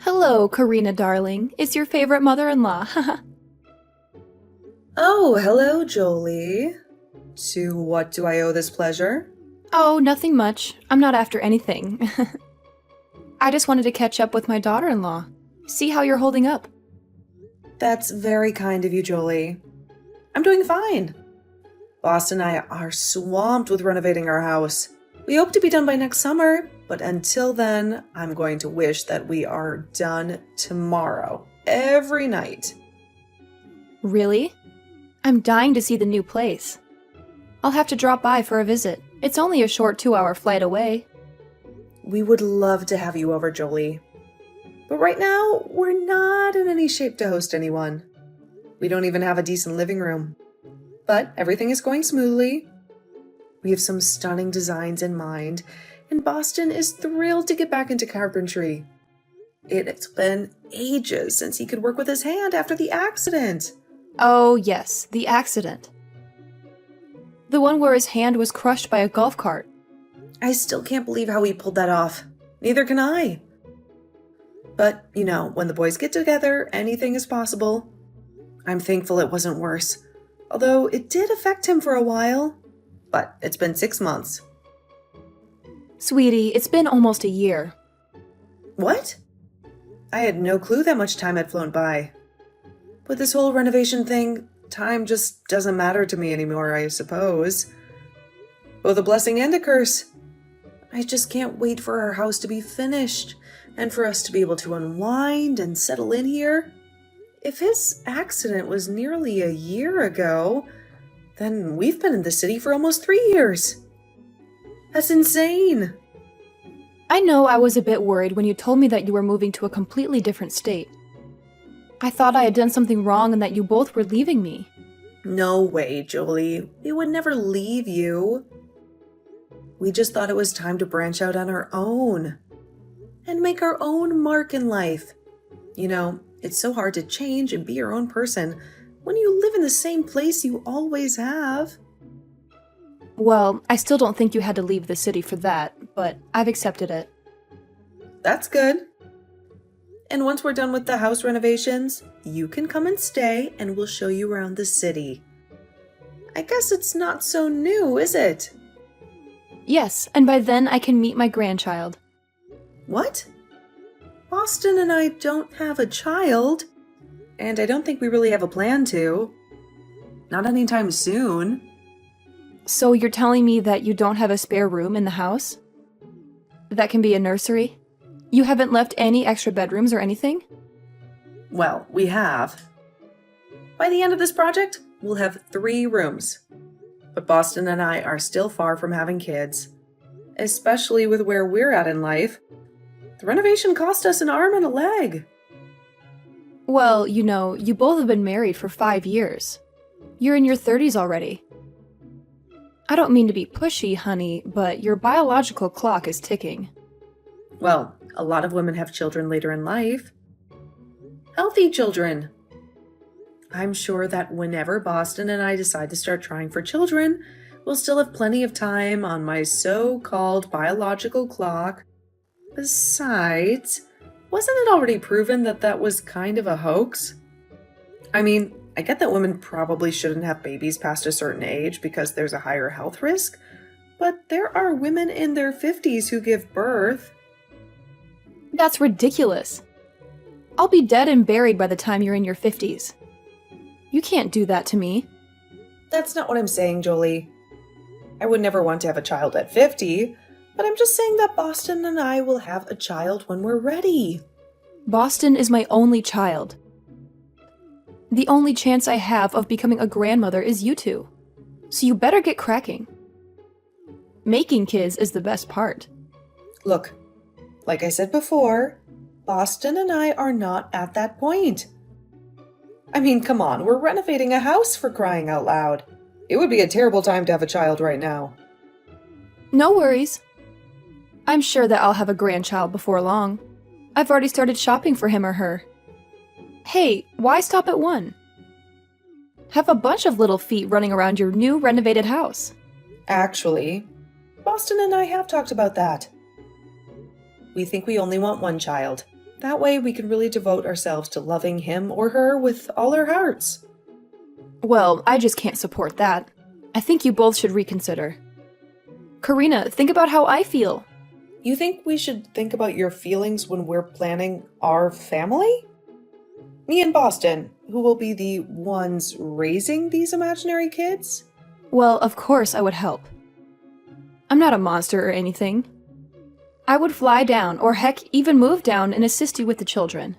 Hello, Karina darling. Is your favorite mother-in-law? Oh, hello, Jolie. To what do I owe this pleasure? Oh, nothing much. I'm not after anything. I just wanted to catch up with my daughter-in-law. See how you're holding up. That's very kind of you, Jolie. I'm doing fine. Boss and I are swamped with renovating our house. We hope to be done by next summer, but until then, I'm going to wish that we are done tomorrow, every night. Really? I'm dying to see the new place. I'll have to drop by for a visit. It's only a short 2-hour flight away. We would love to have you over, Jolie. But right now, we're not in any shape to host anyone. We don't even have a decent living room. But everything is going smoothly. We have some stunning designs in mind, and Boston is thrilled to get back into carpentry. It's been ages since he could work with his hand after the accident. Oh, yes, the accident. The one where his hand was crushed by a golf cart. I still can't believe how he pulled that off. Neither can I. But, when the boys get together, anything is possible. I'm thankful it wasn't worse, although it did affect him for a while. But it's been 6 months. Sweetie, it's been almost a year. What? I had no clue that much time had flown by. With this whole renovation thing, time just doesn't matter to me anymore, I suppose. Both a blessing and a curse. I just can't wait for our house to be finished and for us to be able to unwind and settle in here. If his accident was nearly a year ago, then we've been in the city for almost 3 years. That's insane. I know I was a bit worried when you told me that you were moving to a completely different state. I thought I had done something wrong and that you both were leaving me. No way, Jolie. We would never leave you. We just thought it was time to branch out on our own and make our own mark in life. It's so hard to change and be your own person when you live in the same place you always have. Well, I still don't think you had to leave the city for that, but I've accepted it. That's good. And once we're done with the house renovations, you can come and stay and we'll show you around the city. I guess it's not so new, is it? Yes, and by then I can meet my grandchild. What? Boston and I don't have a child, and I don't think we really have a plan to. Not anytime soon. So you're telling me that you don't have a spare room in the house? That can be a nursery? You haven't left any extra bedrooms or anything? Well, we have. By the end of this project, we'll have 3 rooms. But Boston and I are still far from having kids, especially with where we're at in life. The renovation cost us an arm and a leg. Well, you both have been married for 5 years. You're in your 30s already. I don't mean to be pushy, honey, but your biological clock is ticking. Well, a lot of women have children later in life. Healthy children. I'm sure that whenever Boston and I decide to start trying for children, we'll still have plenty of time on my so-called biological clock. Besides, wasn't it already proven that that was kind of a hoax? I mean, I get that women probably shouldn't have babies past a certain age because there's a higher health risk, but there are women in their 50s who give birth. That's ridiculous. I'll be dead and buried by the time you're in your 50s. You can't do that to me. That's not what I'm saying, Jolie. I would never want to have a child at 50, but I'm just saying that Boston and I will have a child when we're ready. Boston is my only child. The only chance I have of becoming a grandmother is you two. So you better get cracking. Making kids is the best part. Look, like I said before, Boston and I are not at that point. I mean, come on, we're renovating a house for crying out loud. It would be a terrible time to have a child right now. No worries. I'm sure that I'll have a grandchild before long. I've already started shopping for him or her. Hey, why stop at one? Have a bunch of little feet running around your new renovated house. Actually, Boston and I have talked about that. We think we only want one child. That way we can really devote ourselves to loving him or her with all our hearts. Well, I just can't support that. I think you both should reconsider. Karina, think about how I feel. You think we should think about your feelings when we're planning our family? Me and Boston, who will be the ones raising these imaginary kids? Well, of course I would help. I'm not a monster or anything. I would fly down, or heck, even move down and assist you with the children.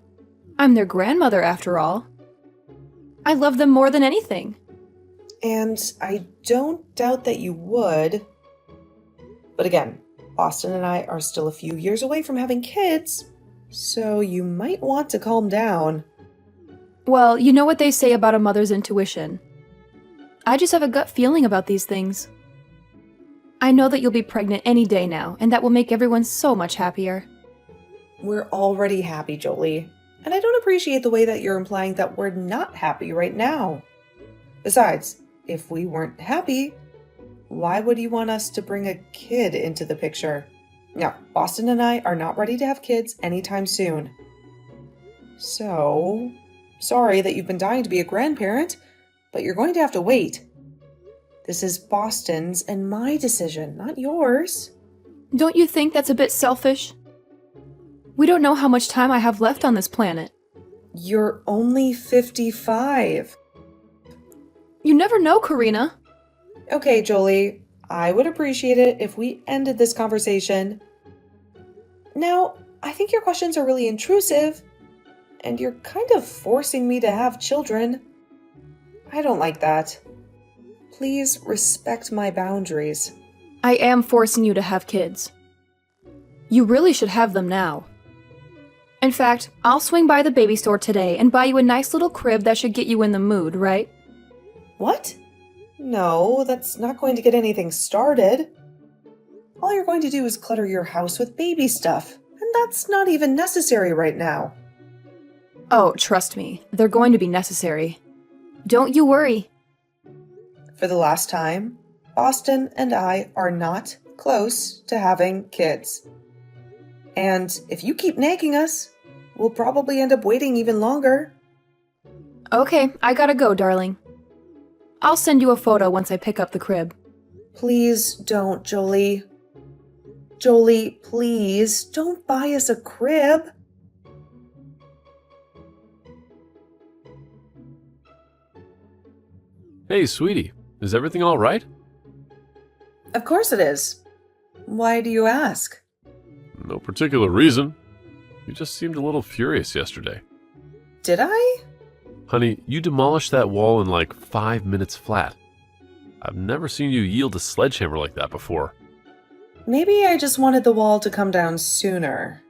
I'm their grandmother, after all. I love them more than anything. And I don't doubt that you would. But again, Boston and I are still a few years away from having kids, so you might want to calm down. Well, you know what they say about a mother's intuition. I just have a gut feeling about these things. I know that you'll be pregnant any day now, and that will make everyone so much happier. We're already happy, Jolie. And I don't appreciate the way that you're implying that we're not happy right now. Besides, if we weren't happy, why would you want us to bring a kid into the picture? Now, Boston and I are not ready to have kids anytime soon. So, sorry that you've been dying to be a grandparent, but you're going to have to wait. This is Boston's and my decision, not yours. Don't you think that's a bit selfish? We don't know how much time I have left on this planet. You're only 55. You never know, Karina. Okay, Jolie, I would appreciate it if we ended this conversation. Now, I think your questions are really intrusive, and you're kind of forcing me to have children. I don't like that. Please respect my boundaries. I am forcing you to have kids. You really should have them now. In fact, I'll swing by the baby store today and buy you a nice little crib that should get you in the mood, right? What? No, that's not going to get anything started. All you're going to do is clutter your house with baby stuff, and that's not even necessary right now. Oh, trust me, they're going to be necessary. Don't you worry. For the last time, Boston and I are not close to having kids. And if you keep nagging us, we'll probably end up waiting even longer. Okay, I gotta go, darling. I'll send you a photo once I pick up the crib. Please don't, Jolie. Jolie, please don't buy us a crib. Hey, sweetie, is everything all right? Of course it is. Why do you ask? No particular reason. You just seemed a little furious yesterday. Did I? Honey, you demolished that wall in like 5 minutes flat. I've never seen you yield a sledgehammer like that before. Maybe I just wanted the wall to come down sooner.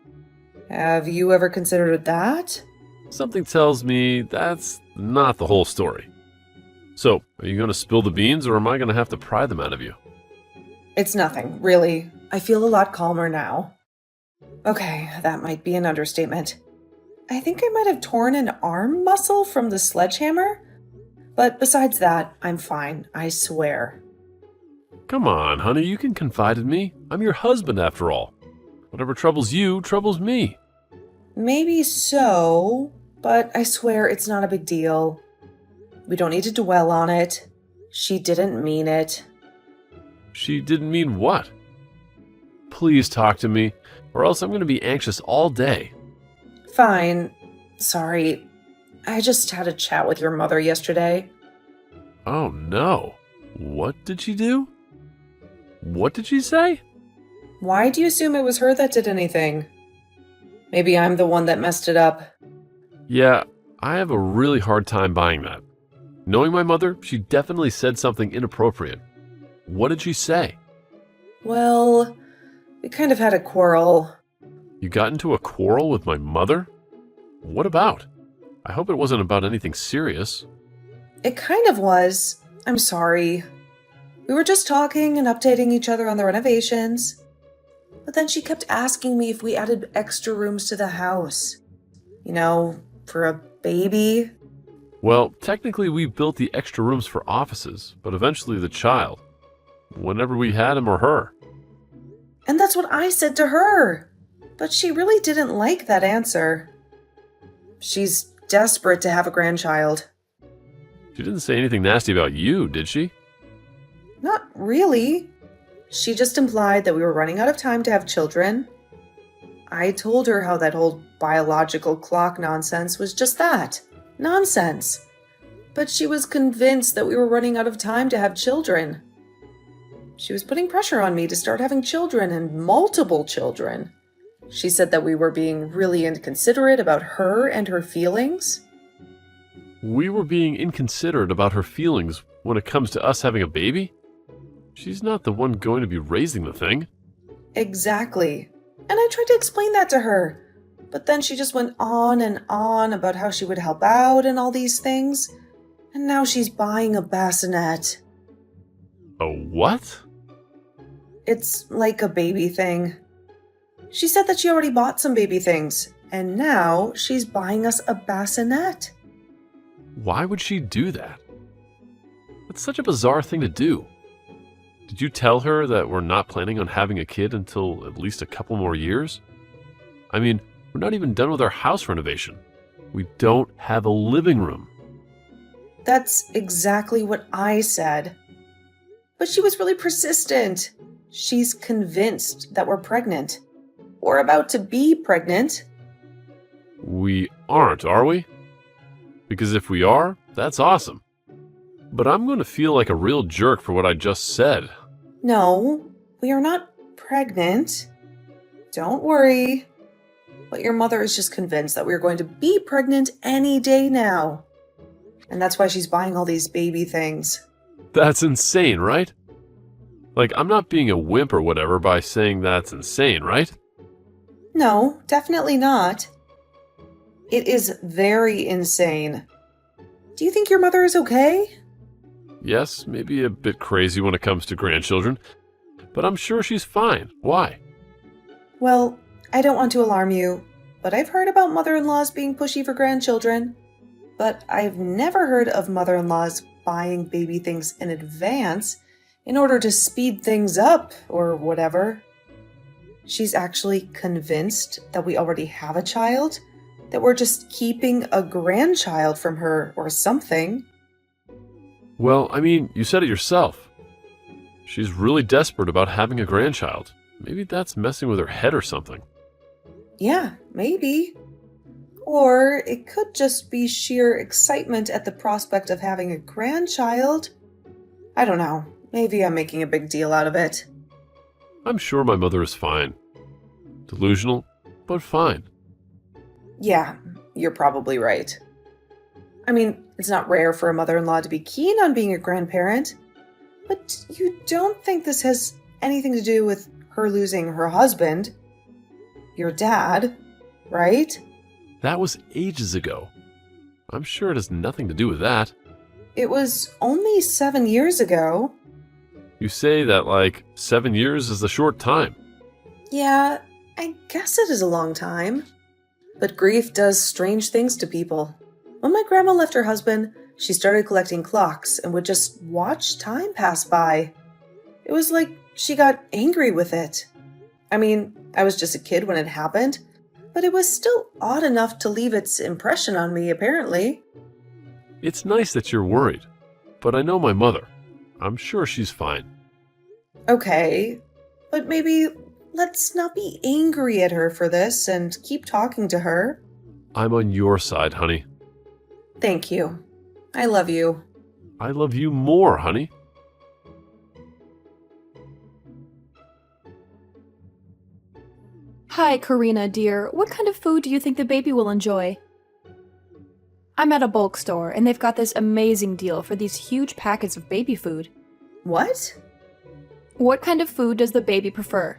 Have you ever considered that? Something tells me that's not the whole story. So, are you going to spill the beans, or am I going to have to pry them out of you? It's nothing, really. I feel a lot calmer now. Okay, that might be an understatement. I think I might have torn an arm muscle from the sledgehammer. But besides that, I'm fine, I swear. Come on, honey, you can confide in me. I'm your husband, after all. Whatever troubles you, troubles me. Maybe so, but I swear it's not a big deal. We don't need to dwell on it. She didn't mean it. She didn't mean what? Please talk to me, or else I'm going to be anxious all day. Fine. Sorry. I just had a chat with your mother yesterday. Oh no. What did she do? What did she say? Why do you assume it was her that did anything? Maybe I'm the one that messed it up. Yeah, I have a really hard time buying that. Knowing my mother, she definitely said something inappropriate. What did she say? Well, we kind of had a quarrel. You got into a quarrel with my mother? What about? I hope it wasn't about anything serious. It kind of was. I'm sorry. We were just talking and updating each other on the renovations. But then she kept asking me if we added extra rooms to the house. You know, for a baby. Well, technically we built the extra rooms for offices, but eventually the child. Whenever we had him or her. And that's what I said to her. But she really didn't like that answer. She's desperate to have a grandchild. She didn't say anything nasty about you, did she? Not really. She just implied that we were running out of time to have children. I told her how that whole biological clock nonsense was just that. Nonsense. But she was convinced that we were running out of time to have children. She was putting pressure on me to start having children and multiple children. She said that we were being really inconsiderate about her and her feelings. We were being inconsiderate about her feelings when it comes to us having a baby? She's not the one going to be raising the thing. Exactly. And I tried to explain that to her. But then she just went on and on about how she would help out and all these things. And now she's buying a bassinet. A what? It's like a baby thing. She said that she already bought some baby things, and now she's buying us a bassinet. Why would she do that? That's such a bizarre thing to do. Did you tell her that we're not planning on having a kid until at least a couple more years? I mean, we're not even done with our house renovation. We don't have a living room. That's exactly what I said. But she was really persistent. She's convinced that we're pregnant. Or about to be pregnant. We aren't, are we? Because if we are, that's awesome. But I'm going to feel like a real jerk for what I just said. No, we are not pregnant. Don't worry. But your mother is just convinced that we're going to be pregnant any day now. And that's why she's buying all these baby things. That's insane, right? Like, I'm not being a wimp or whatever by saying that's insane, right? No, definitely not. It is very insane. Do you think your mother is okay? Yes, maybe a bit crazy when it comes to grandchildren, but I'm sure she's fine. Why? Well, I don't want to alarm you, but I've heard about mother-in-laws being pushy for grandchildren. But I've never heard of mother-in-laws buying baby things in advance in order to speed things up or whatever. She's actually convinced that we already have a child, that we're just keeping a grandchild from her or something. Well, I mean, you said it yourself. She's really desperate about having a grandchild. Maybe that's messing with her head or something. Yeah, maybe. Or it could just be sheer excitement at the prospect of having a grandchild. I don't know. Maybe I'm making a big deal out of it. I'm sure my mother is fine. Delusional, but fine. Yeah, you're probably right. I mean, it's not rare for a mother-in-law to be keen on being a grandparent. But you don't think this has anything to do with her losing her husband, your dad, right? That was ages ago. I'm sure it has nothing to do with that. It was only 7 years ago. You say that like 7 years is a short time. Yeah, I guess it is a long time. But grief does strange things to people. When my grandma left her husband, she started collecting clocks and would just watch time pass by. It was like she got angry with it. I mean, I was just a kid when it happened, but it was still odd enough to leave its impression on me, apparently. It's nice that you're worried, but I know my mother. I'm sure she's fine. Okay, but maybe let's not be angry at her for this and keep talking to her. I'm on your side, honey. Thank you. I love you. I love you more, honey. Hi, Karina, dear. What kind of food do you think the baby will enjoy? I'm at a bulk store, and they've got this amazing deal for these huge packets of baby food. What? What kind of food does the baby prefer?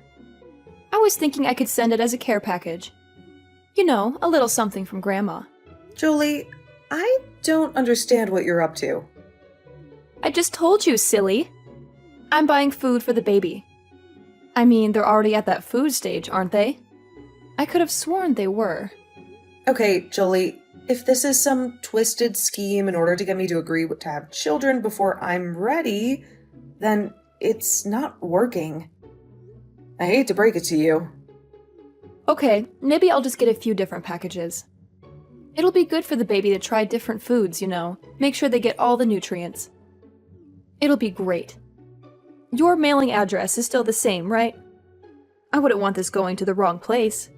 I was thinking I could send it as a care package. You know, a little something from Grandma. Julie, I don't understand what you're up to. I just told you, silly. I'm buying food for the baby. I mean, they're already at that food stage, aren't they? I could have sworn they were. Okay, Julie, if this is some twisted scheme in order to get me to agree to have children before I'm ready, then it's not working. I hate to break it to you. Okay, maybe I'll just get a few different packages. It'll be good for the baby to try different foods, Make sure they get all the nutrients. It'll be great. Your mailing address is still the same, right? I wouldn't want this going to the wrong place.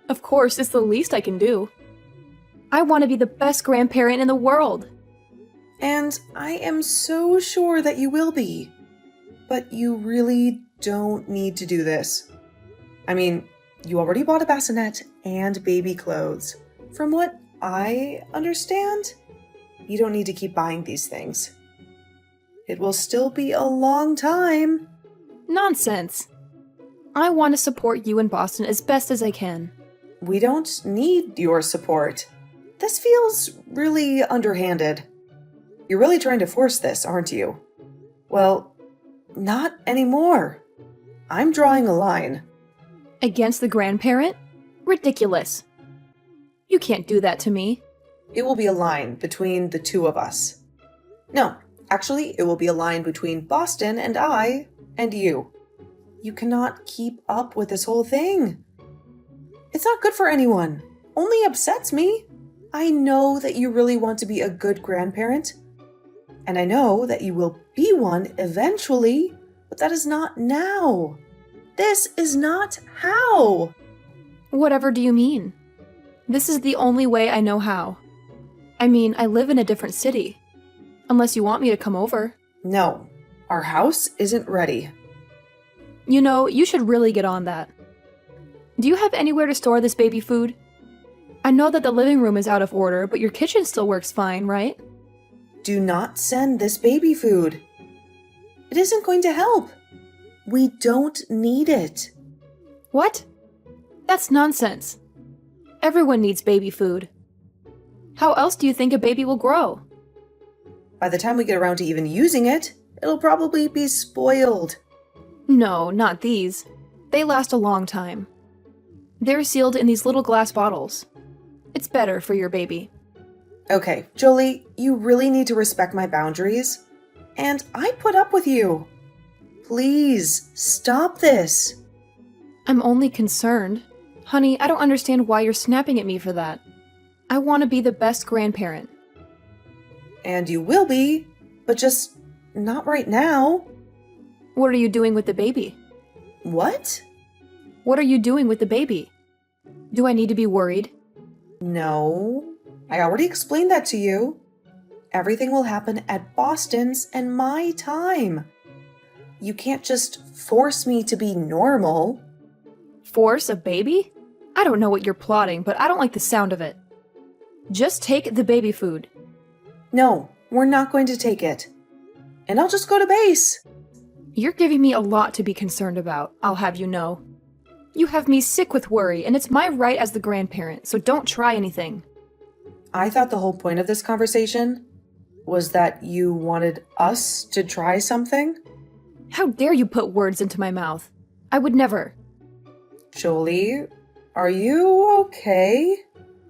Of course, it's the least I can do. I want to be the best grandparent in the world. And I am so sure that you will be. But you really don't need to do this. I mean, you already bought a bassinet and baby clothes. From what I understand, you don't need to keep buying these things. It will still be a long time. Nonsense. I want to support you in Boston as best as I can. We don't need your support. This feels really underhanded. You're really trying to force this, aren't you? Well, not anymore. I'm drawing a line. Against the grandparent? Ridiculous. You can't do that to me. It will be a line between the two of us. No, actually, it will be a line between Boston and I and you. You cannot keep up with this whole thing. It's not good for anyone. Only upsets me. I know that you really want to be a good grandparent. And I know that you will be one eventually, but that is not now. This is not how. Whatever do you mean? This is the only way I know how. I mean, I live in a different city. Unless you want me to come over. No, our house isn't ready. You should really get on that. Do you have anywhere to store this baby food? I know that the living room is out of order, but your kitchen still works fine, right? Do not send this baby food. It isn't going to help. We don't need it. What? That's nonsense. Everyone needs baby food. How else do you think a baby will grow? By the time we get around to even using it, it'll probably be spoiled. No, not these. They last a long time. They're sealed in these little glass bottles. It's better for your baby. Okay, Jolie, you really need to respect my boundaries. And I put up with you. Please, stop this. I'm only concerned. Honey, I don't understand why you're snapping at me for that. I want to be the best grandparent. And you will be, but just not right now. What are you doing with the baby? What? What are you doing with the baby? Do I need to be worried? No, I already explained that to you. Everything will happen at Boston's and my time. You can't just force me to be normal. Force a baby? I don't know what you're plotting, but I don't like the sound of it. Just take the baby food. No, we're not going to take it. And I'll just go to base. You're giving me a lot to be concerned about, I'll have you know. You have me sick with worry, and it's my right as the grandparent, so don't try anything. I thought the whole point of this conversation was that you wanted us to try something. How dare you put words into my mouth? I would never. Jolie, are you okay?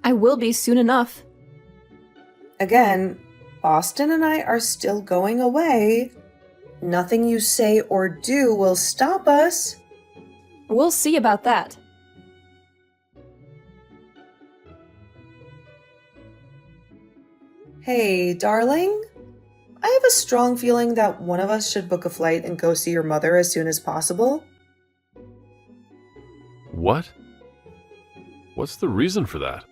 I will be soon enough. Again, Boston and I are still going away. Nothing you say or do will stop us. We'll see about that. Hey, darling. I have a strong feeling that one of us should book a flight and go see your mother as soon as possible. What? What's the reason for that?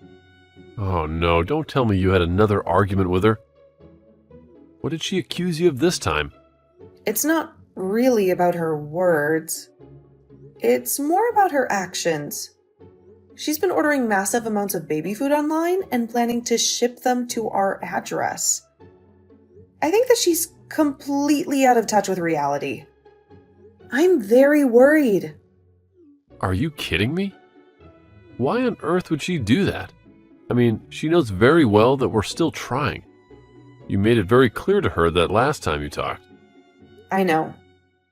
Oh no, don't tell me you had another argument with her. What did she accuse you of this time? It's not really about her words. It's more about her actions. She's been ordering massive amounts of baby food online and planning to ship them to our address. I think that she's completely out of touch with reality. I'm very worried. Are you kidding me? Why on earth would she do that? I mean, she knows very well that we're still trying. You made it very clear to her that last time you talked. I know.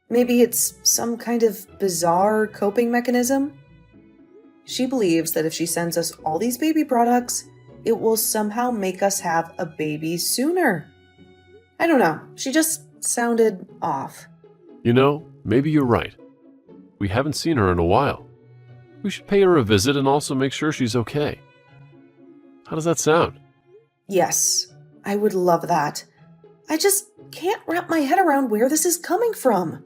Maybe it's some kind of bizarre coping mechanism. She believes that if she sends us all these baby products, it will somehow make us have a baby sooner. I don't know. She just sounded off. You know, maybe you're right. We haven't seen her in a while. We should pay her a visit and also make sure she's okay. How does that sound? Yes, I would love that. I just can't wrap my head around where this is coming from.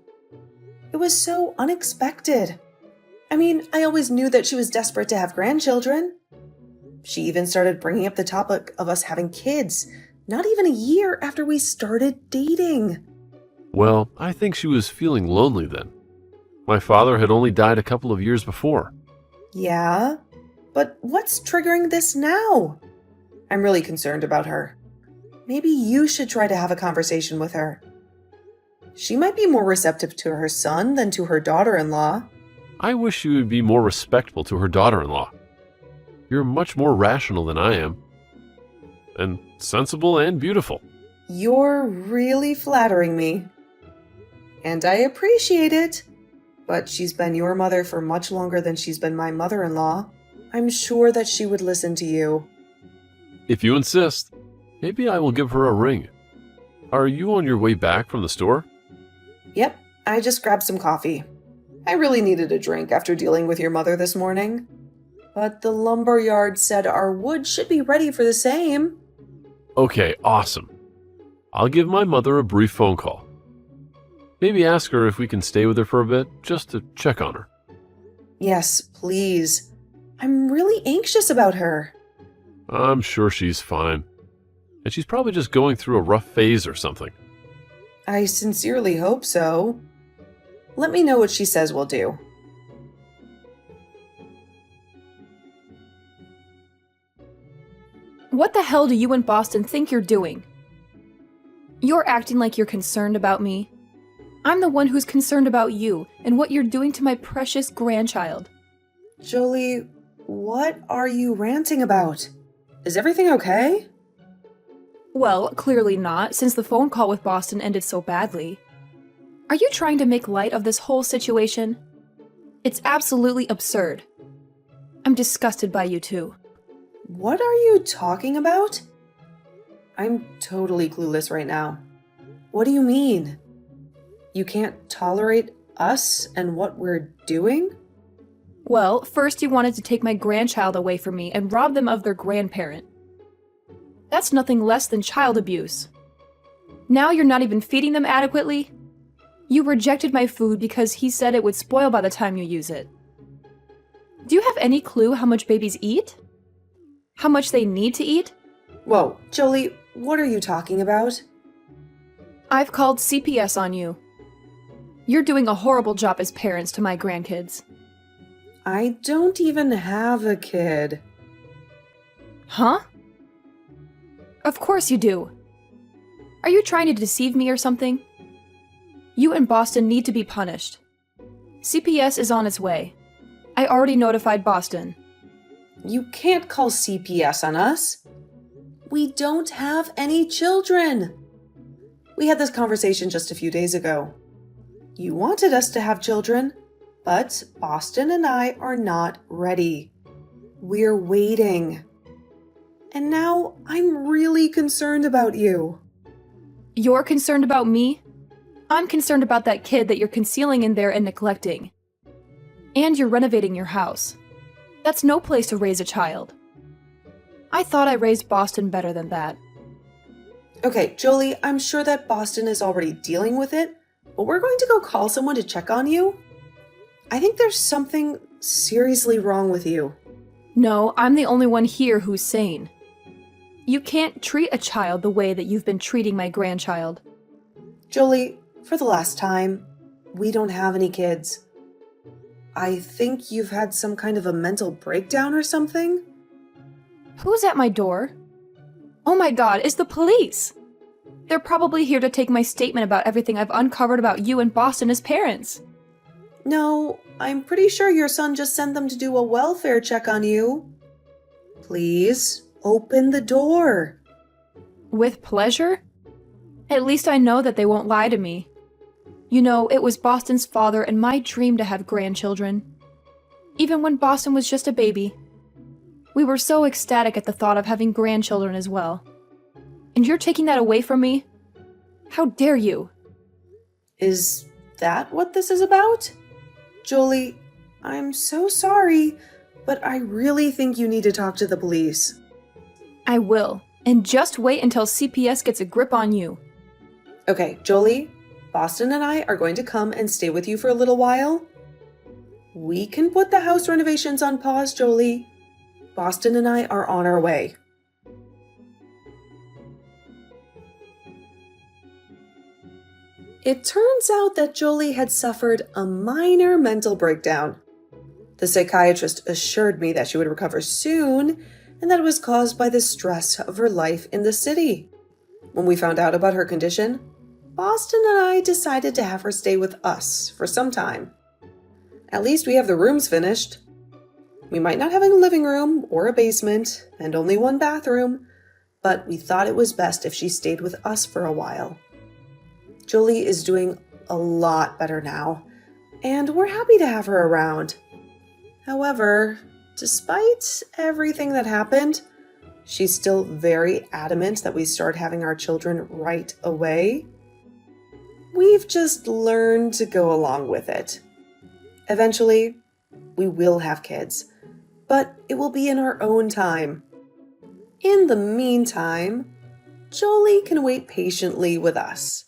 It was so unexpected. I mean, I always knew that she was desperate to have grandchildren. She even started bringing up the topic of us having kids, not even a year after we started dating. Well, I think she was feeling lonely then. My father had only died a couple of years before. Yeah, but what's triggering this now? I'm really concerned about her. Maybe you should try to have a conversation with her. She might be more receptive to her son than to her daughter-in-law. I wish she would be more respectful to her daughter-in-law. You're much more rational than I am. And sensible and beautiful. You're really flattering me. And I appreciate it. But she's been your mother for much longer than she's been my mother-in-law. I'm sure that she would listen to you. If you insist, maybe I will give her a ring. Are you on your way back from the store? Yep, I just grabbed some coffee. I really needed a drink after dealing with your mother this morning. But the lumberyard said our wood should be ready for the same. Okay, awesome. I'll give my mother a brief phone call. Maybe ask her if we can stay with her for a bit, just to check on her. Yes, please. I'm really anxious about her. I'm sure she's fine. And she's probably just going through a rough phase or something. I sincerely hope so. Let me know what she says we'll do. What the hell do you and Boston think you're doing? You're acting like you're concerned about me. I'm the one who's concerned about you and what you're doing to my precious grandchild. Jolie, what are you ranting about? Is everything okay? Well, clearly not, since the phone call with Boston ended so badly. Are you trying to make light of this whole situation? It's absolutely absurd. I'm disgusted by you two. What are you talking about? I'm totally clueless right now. What do you mean? You can't tolerate us and what we're doing? Well, first you wanted to take my grandchild away from me and rob them of their grandparent. That's nothing less than child abuse. Now you're not even feeding them adequately? You rejected my food because he said it would spoil by the time you use it. Do you have any clue how much babies eat? How much they need to eat? Whoa, Jolie, what are you talking about? I've called CPS on you. You're doing a horrible job as parents to my grandkids. I don't even have a kid. Huh? Of course you do. Are you trying to deceive me or something? You and Boston need to be punished. CPS is on its way. I already notified Boston. You can't call CPS on us. We don't have any children. We had this conversation just a few days ago. You wanted us to have children, but Boston and I are not ready. We're waiting. And now I'm really concerned about you. You're concerned about me? I'm concerned about that kid that you're concealing in there and neglecting. And you're renovating your house. That's no place to raise a child. I thought I raised Boston better than that. Okay, Jolie, I'm sure that Boston is already dealing with it, but we're going to go call someone to check on you. I think there's something seriously wrong with you. No, I'm the only one here who's sane. You can't treat a child the way that you've been treating my grandchild. Jolie, for the last time, we don't have any kids. I think you've had some kind of a mental breakdown or something? Who's at my door? Oh my god, it's the police! They're probably here to take my statement about everything I've uncovered about you and Boston as parents. No, I'm pretty sure your son just sent them to do a welfare check on you. Please, open the door. With pleasure? At least I know that they won't lie to me. You know, it was Boston's father and my dream to have grandchildren. Even when Boston was just a baby. We were so ecstatic at the thought of having grandchildren as well. And you're taking that away from me? How dare you? Is that what this is about? Jolie, I'm so sorry, but I really think you need to talk to the police. I will. And just wait until CPS gets a grip on you. Okay, Jolie, Boston and I are going to come and stay with you for a little while. We can put the house renovations on pause, Jolie. Boston and I are on our way. It turns out that Jolie had suffered a minor mental breakdown. The psychiatrist assured me that she would recover soon and that it was caused by the stress of her life in the city. When we found out about her condition, Boston and I decided to have her stay with us for some time. At least we have the rooms finished. We might not have a living room or a basement and only one bathroom, but we thought it was best if she stayed with us for a while. Jolie is doing a lot better now, and we're happy to have her around. However, despite everything that happened, she's still very adamant that we start having our children right away. We've just learned to go along with it. Eventually, we will have kids, but it will be in our own time. In the meantime, Jolie can wait patiently with us.